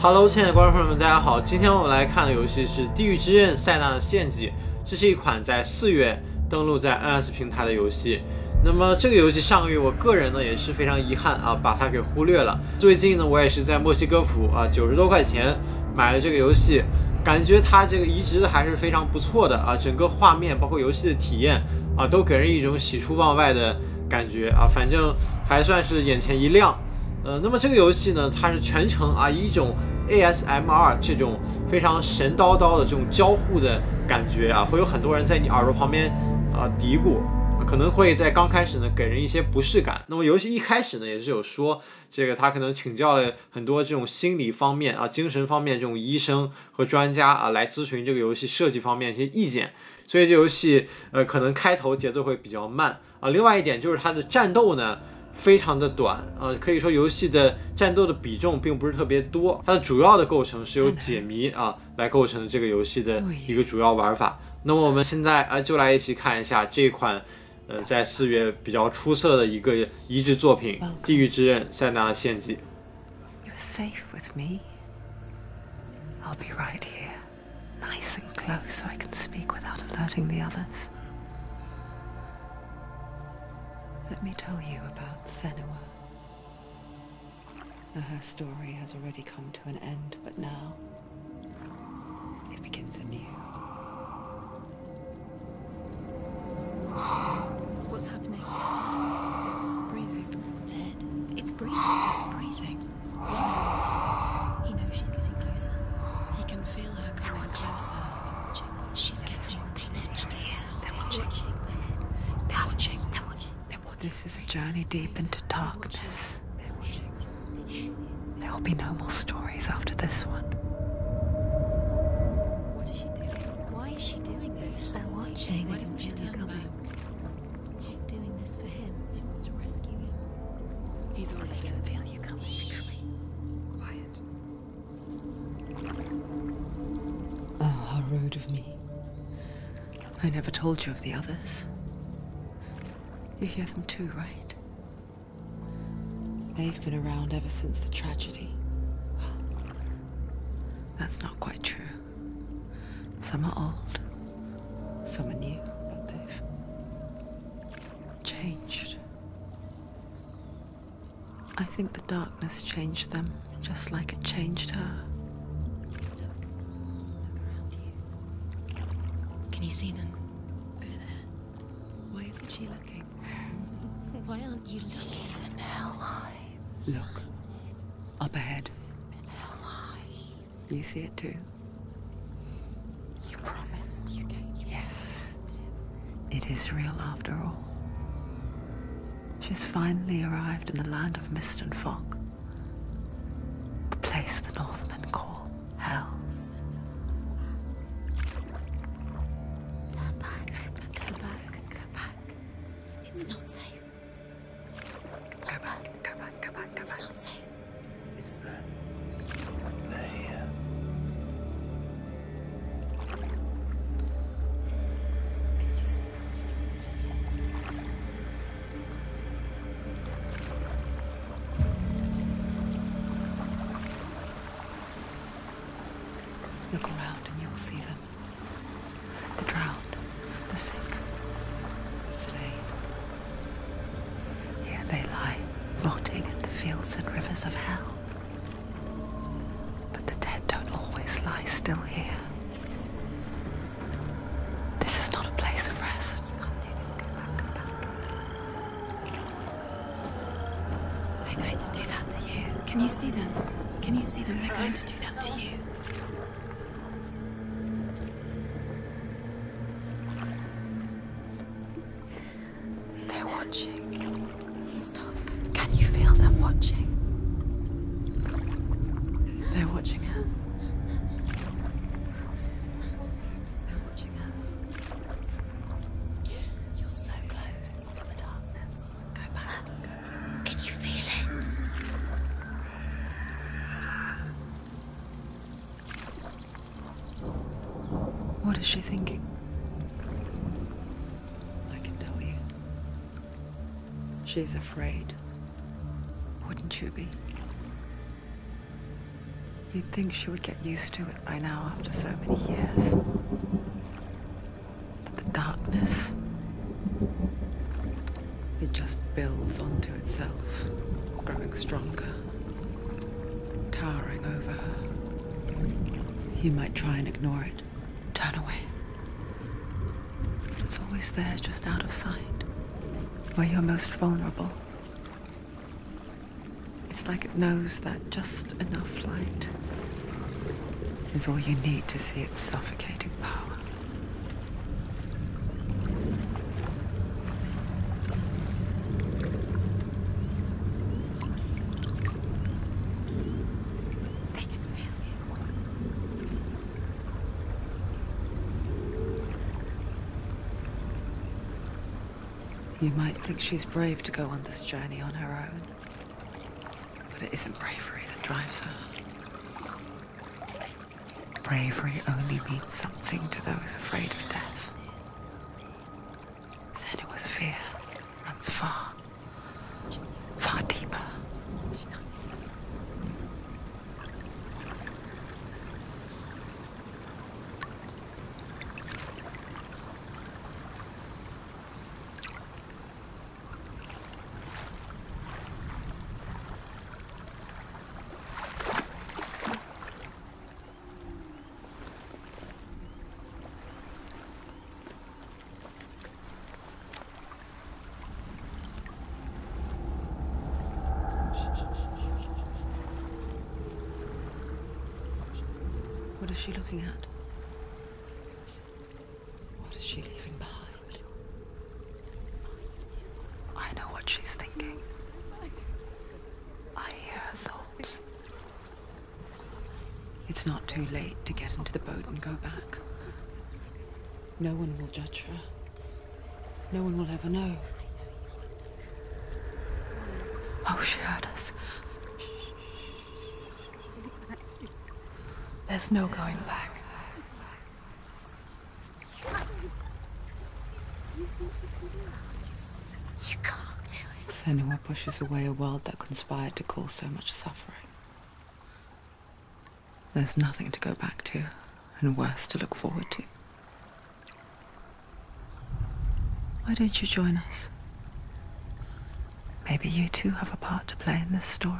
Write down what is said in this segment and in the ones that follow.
Hello， 亲爱的观众朋友们，大家好！今天我们来看的游戏是《地狱之刃塞娜的献祭》，这是一款在4月登陆在 NS 平台的游戏。那么这个游戏上个月我个人呢也是非常遗憾啊，把它给忽略了。最近呢，我也是在墨西哥府啊90多块钱买了这个游戏，感觉它这个移植的还是非常不错的啊，整个画面包括游戏的体验啊，都给人一种喜出望外的感觉啊，反正还算是眼前一亮。那么这个游戏呢，它是全程啊以一种 ASMR 这种非常神叨叨的这种交互的感觉啊，会有很多人在你耳朵旁边嘀咕，可能会在刚开始呢给人一些不适感。那么游戏一开始呢也是有说，这个他可能请教了很多这种心理方面啊、精神方面这种医生和专家啊来咨询这个游戏设计方面一些意见，所以这游戏可能开头节奏会比较慢啊。另外一点就是它的战斗呢非常的短啊，可以说游戏的战斗的比重并不是特别多，它的主要的构成是由解谜啊来构成这个游戏的一个主要玩法。那么我们现在就来一起看一下这款在4月比较出色的一个移植作品《地狱之刃塞娜的献祭》。You're safe with me. I'll be right here, nice and close, so I can speak without alerting the others. Let me tell you about Senua. Her story has already come to an end, but now it begins anew. What's happening? It's breathing. Dead. It's breathing. It's breathing. Why? He knows she's getting closer. He can feel her coming closer. She's getting closer. They're watching. They're watching. This is a journey deep into darkness. There will be no more stories after this one. What is she doing? Why is she doing this? They're watching. Why doesn't she turn back? She's doing this for him. She wants to rescue him. He's already dead. I can feel you coming. Quiet. Oh, how rude of me. I never told you of the others. You hear them too, right? They've been around ever since the tragedy. Well, that's not quite true. Some are old, some are new, but they've changed. I think the darkness changed them, just like it changed her. Look around you. Can you see them? Over there. Why isn't she looking? Why aren't you looking? He's in hell high. Look, up ahead. In hell high. You see it too? You promised you gave you. Yes. It is real after all. She's finally arrived in the land of mist and fog. The place the Northmen call hell. Turn back. Go back. Go back. It's not safe. Go back, go back, go back, go It's back. not safe. It's them. They're here. Can you see them? I can see it. Look around and you'll see them. The drowned, the sick, the slain. Here they lie, rotting in the fields and rivers of hell. But the dead don't always lie still here. You see them? This is not a place of rest. You can't do this. Go back. Go back. They're going to do that to you. Can you see them? Can you see them? They're going to do that to you. They're watching. Stop. Can you feel them watching? They're watching her. They're watching her. You're so close to the darkness. Go back. Can you feel it? What is she thinking? I can tell you. She's afraid. Wouldn't you be? You'd think she would get used to it by now after so many years. But the darkness, it just builds onto itself, growing stronger, towering over her. You might try and ignore it, turn away. But it's always there, just out of sight, where you're most vulnerable. It's like it knows that just enough light is all you need to see its suffocating power. They can feel You might think she's brave to go on this journey on her own, but it isn't bravery that drives her. Bravery only means something to those afraid of death. Senua's fear runs far, far deeper. What is she looking at? What is she leaving behind? I know what she's thinking. I hear her thoughts. It's not too late to get into the boat and go back. No one will judge her. No one will ever know. Oh, she heard us. There's no going back. You can't do it. Senua pushes away a world that conspired to cause so much suffering. There's nothing to go back to, and worse to look forward to. Why don't you join us? Maybe you too have a part to play in this story.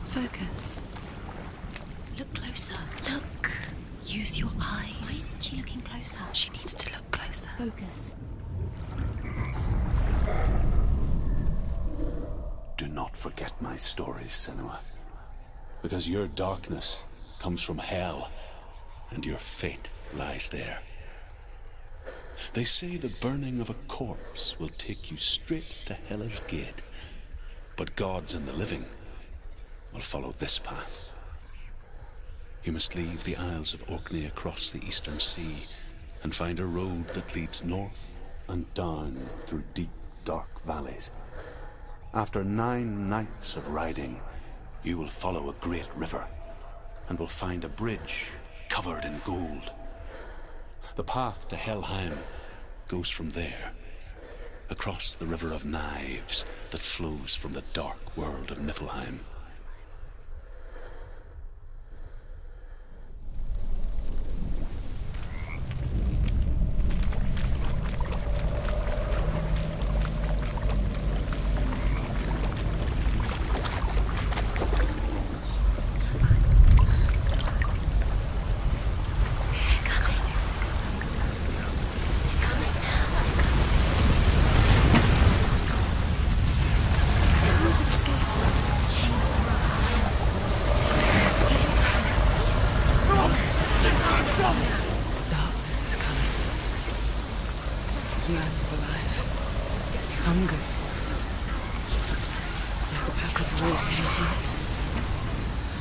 Focus. Look closer. Look. Use your eyes. Why isn't she looking closer? She needs to look closer. Focus. Do not forget my stories, Senua. Because your darkness comes from hell, and your fate lies there. They say the burning of a corpse will take you straight to Hela's gate, but gods and the living will follow this path. You must leave the Isles of Orkney across the eastern sea and find a road that leads north and down through deep, dark valleys. After 9 nights of riding, you will follow a great river and will find a bridge covered in gold. The path to Helheim goes from there, across the river of knives that flows from the dark world of Niflheim.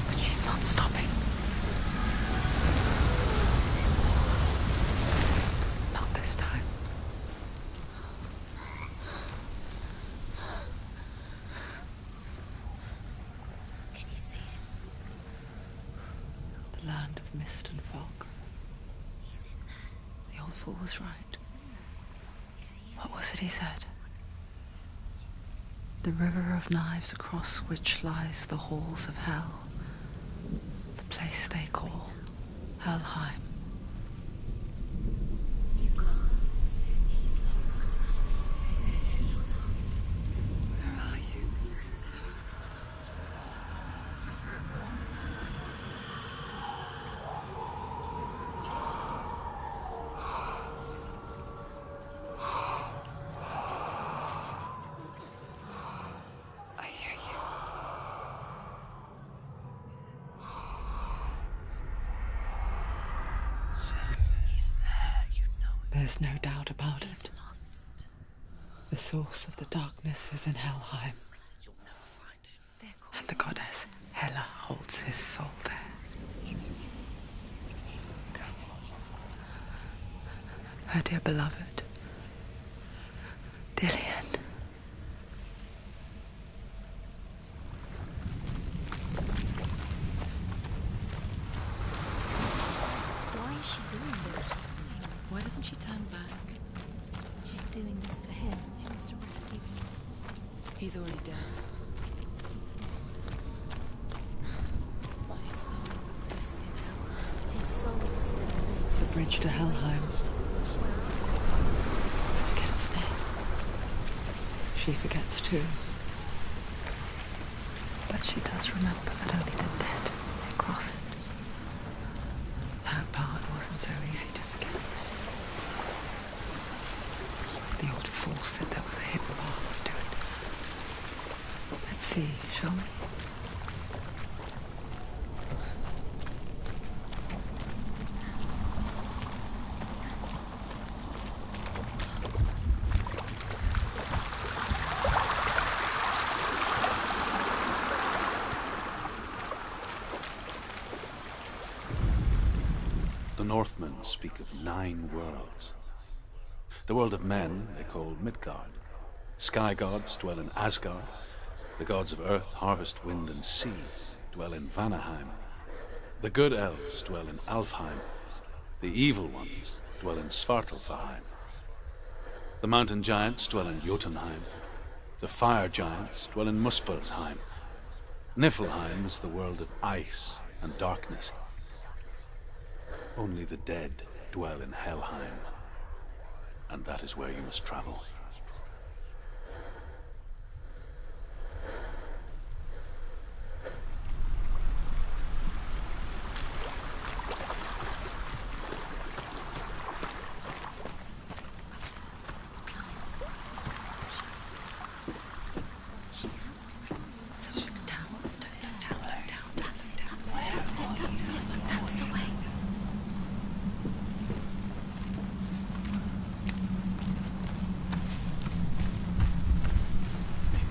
But she's not stopping. Not this time. was right. What was it he said? The river of knives across which lies the halls of hell. The place they call Helheim. He's lost. He's lost. Where are you? I hear you. He's there, you know it. There's no doubt about He's it. lost. The source of the darkness is in Helheim, and the goddess Hela holds his soul there. Her dear beloved, Dillian. Why is she doing this? Why doesn't she turn back? She's doing this for him. She wants to rescue him. He's already dead. But his soul is in hell. His soul is still The bridge to Helheim. I forget its name. She forgets too. But she does remember that only the dead may cross it. That part wasn't so easy to forget. The old fool said there was a hidden path to it. Let's see, shall we? The Northmen speak of 9 worlds. The world of men they call Midgard. Sky gods dwell in Asgard. The gods of earth, harvest, wind, and sea dwell in Vanaheim. The good elves dwell in Alfheim. The evil ones dwell in Svartalfheim. The mountain giants dwell in Jotunheim. The fire giants dwell in Muspelheim. Niflheim is the world of ice and darkness. Only the dead dwell in Helheim, and that is where you must travel. That's the way.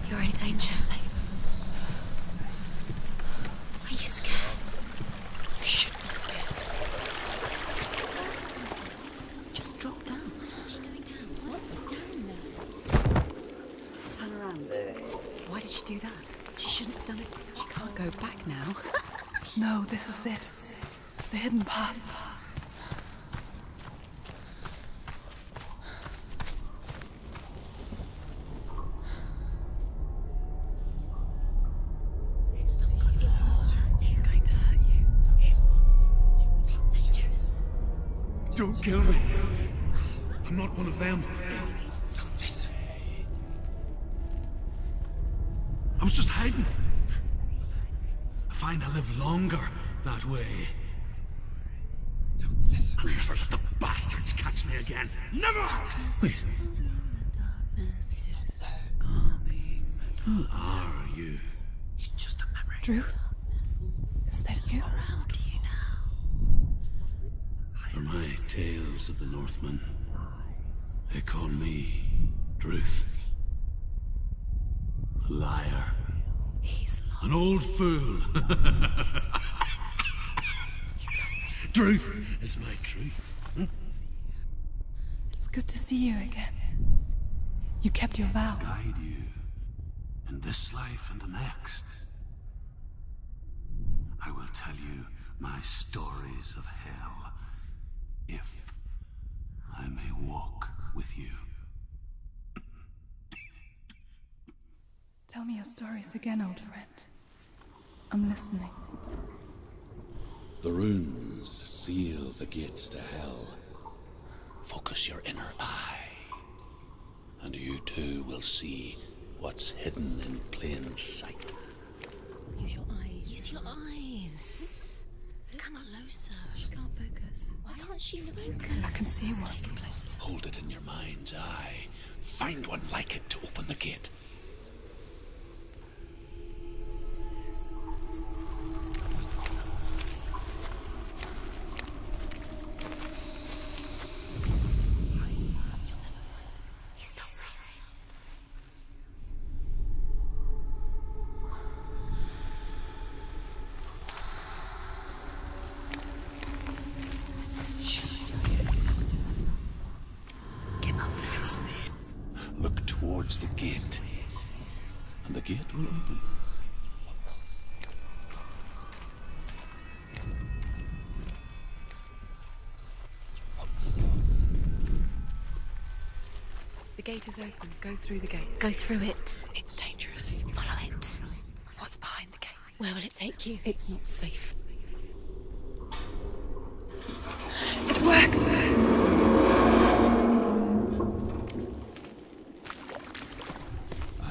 You're in danger. Are you scared? You should be scared. Just drop down. She's going down. What's down there? Turn around. Why did she do that? She shouldn't have done it. She can't go back now. No, this is it. The hidden path. It's going to hurt you. It's dangerous. Don't kill me. I'm not one of them. Don't listen. I was just hiding. I find I live longer that way. Don't listen. I'll never let the bastards catch me again. Never! Wait. Who are you? It's just a memory. Druth? Is that you? For my tales of the Northmen, they call me Druth. Liar. He's lost. An old fool. Truth is my truth. It's good to see you again. You kept your vow. Guide you in this life and the next. I will tell you my stories of hell if I may walk with you. Tell me your stories again, old friend. I'm listening. The runes seal the gates to hell. Focus your inner eye, and you too will see what's hidden in plain sight. Use your eyes. Use your eyes. Come closer. She can't focus. Why can't she focus? I can see one. Take it closer. Hold it in your mind's eye. Find one like it to open the gate. He's not real. Give up. Look towards the gate, and the gate will open. The gate is open. Go through the gate. Go through it. It's dangerous. Follow it. What's behind the gate? Where will it take you? It's not safe. It worked!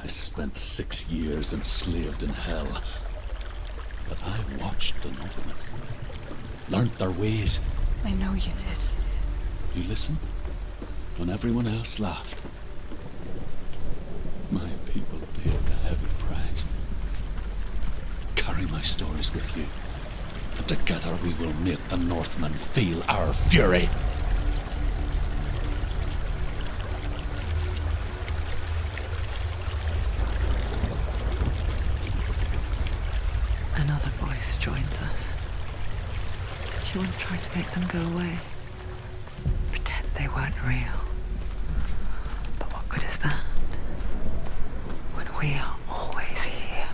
I spent 6 years enslaved in hell, but I watched the Northmen, learnt their ways. I know you did. You listened when everyone else laughed. My people paid a heavy price. Carry my stories with you, and together we will make the Northmen feel our fury. Another voice joins us. She once tried to make them go away. Pretend they weren't real. But what good is that? When we are always here.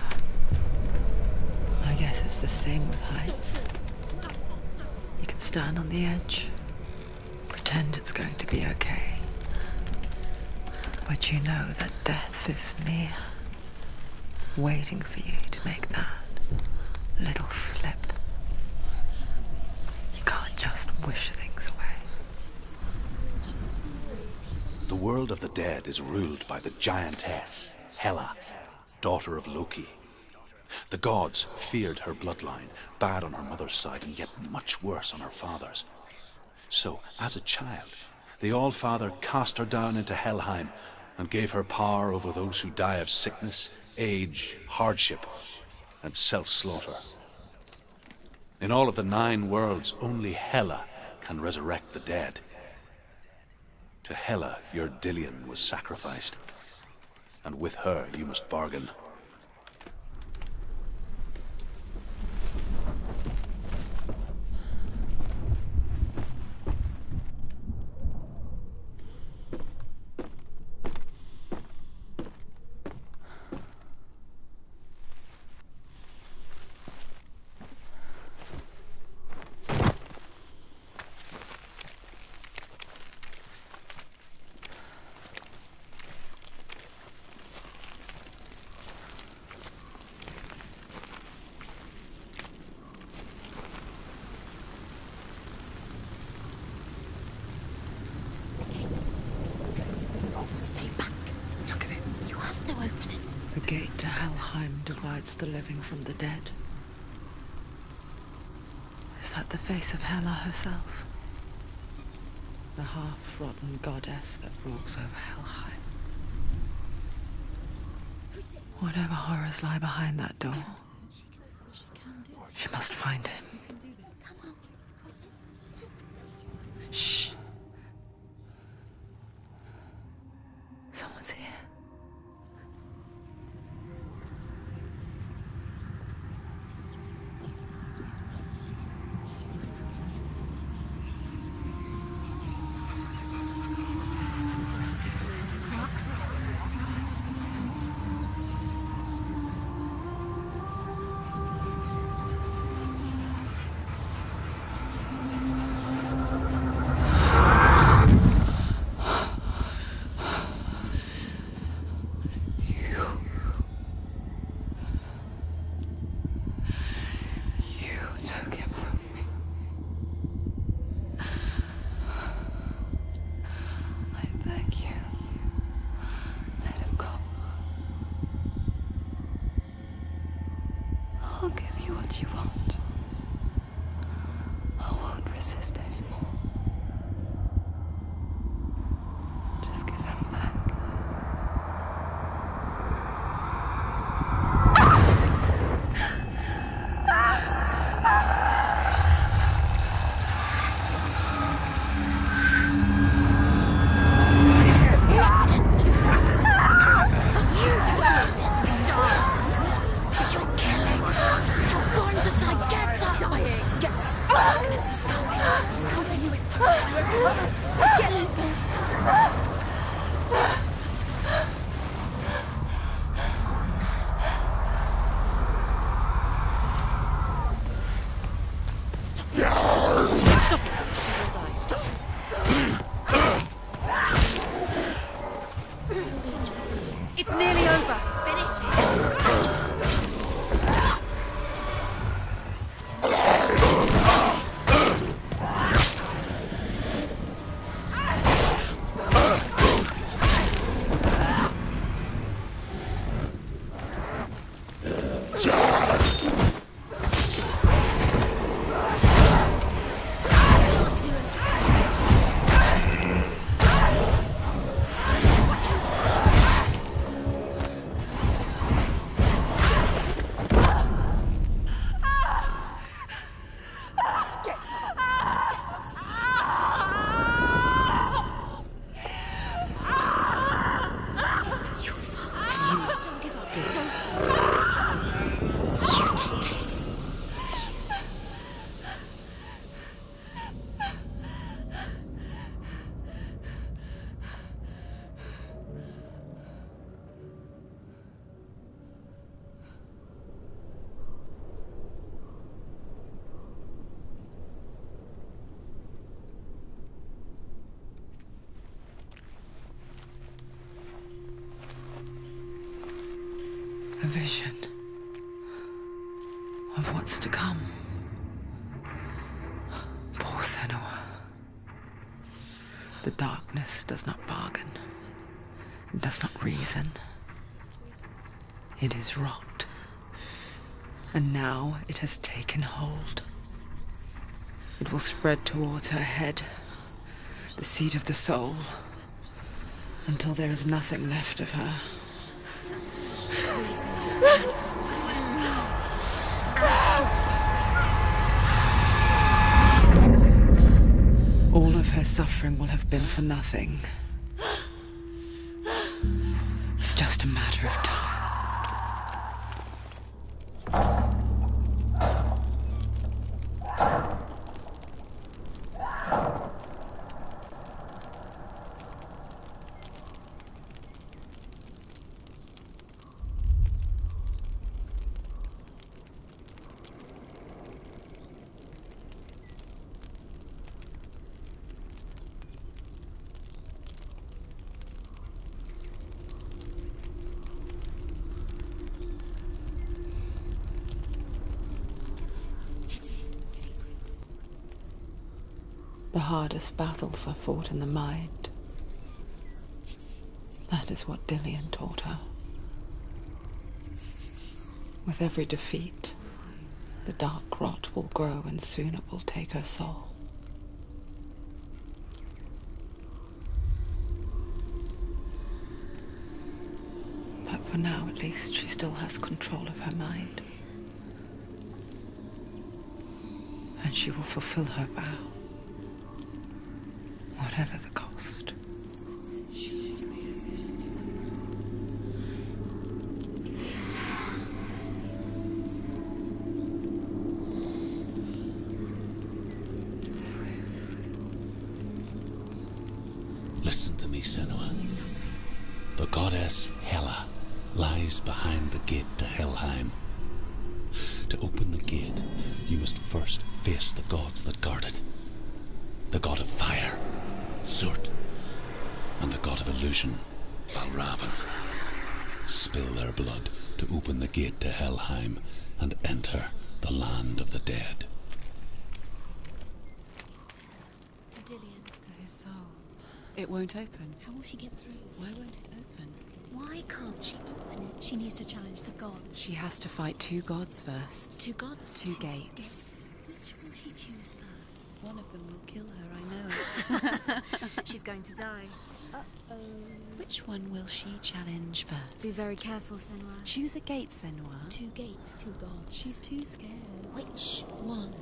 I guess it's the same with heights. You can stand on the edge, pretend it's going to be okay. But you know that death is near, waiting for you to make that little slip. You can't just wish things away. The world of the dead is ruled by the giantess, Hela, daughter of Loki. The gods feared her bloodline, bad on her mother's side and yet much worse on her father's. So, as a child, the All-Father cast her down into Helheim and gave her power over those who die of sickness, age, hardship, and self-slaughter. In all of the 9 worlds, only Hela can resurrect the dead. To Hela, your Dillion was sacrificed, and with her you must bargain. Stay back. Look at it. You have to open it. The gate to Helheim divides the living from the dead. Is that the face of Hela herself? The half-rotten goddess that rules over Helheim. Whatever horrors lie behind that door, she must find him. Shh. Someone's here. It's nearly over. Finish it. A vision of what's to come. Poor Senua. The darkness does not bargain. It does not reason. It is rot. And now it has taken hold. It will spread towards her head, the seat of the soul, until there is nothing left of her. All of her suffering will have been for nothing. It's just a matter of time. The hardest battles are fought in the mind. That is what Dillian taught her. With every defeat, the dark rot will grow and soon it will take her soul. But for now, at least, she still has control of her mind. And she will fulfill her vow. Whatever the cost. Listen to me, Senua. The goddess Hela lies behind the gate to Helheim. To open the gate, you must first face the gods that guard it. The god of fire, Zurt, and the god of illusion, Valravan. Spill their blood to open the gate to Helheim and enter the land of the dead. To Dillian. To his soul. It won't open. How will she get through? Why won't it open? Why can't she open it? She needs to challenge the gods. She has to fight two gods first. Two gods? Two gates. Which will she choose first? One of them will kill her, I know. She's going to die. Uh-oh. Which one will she challenge first? Be very careful, Senua. Choose a gate, Senua. Two gates, two gods. She's too scared. Which one?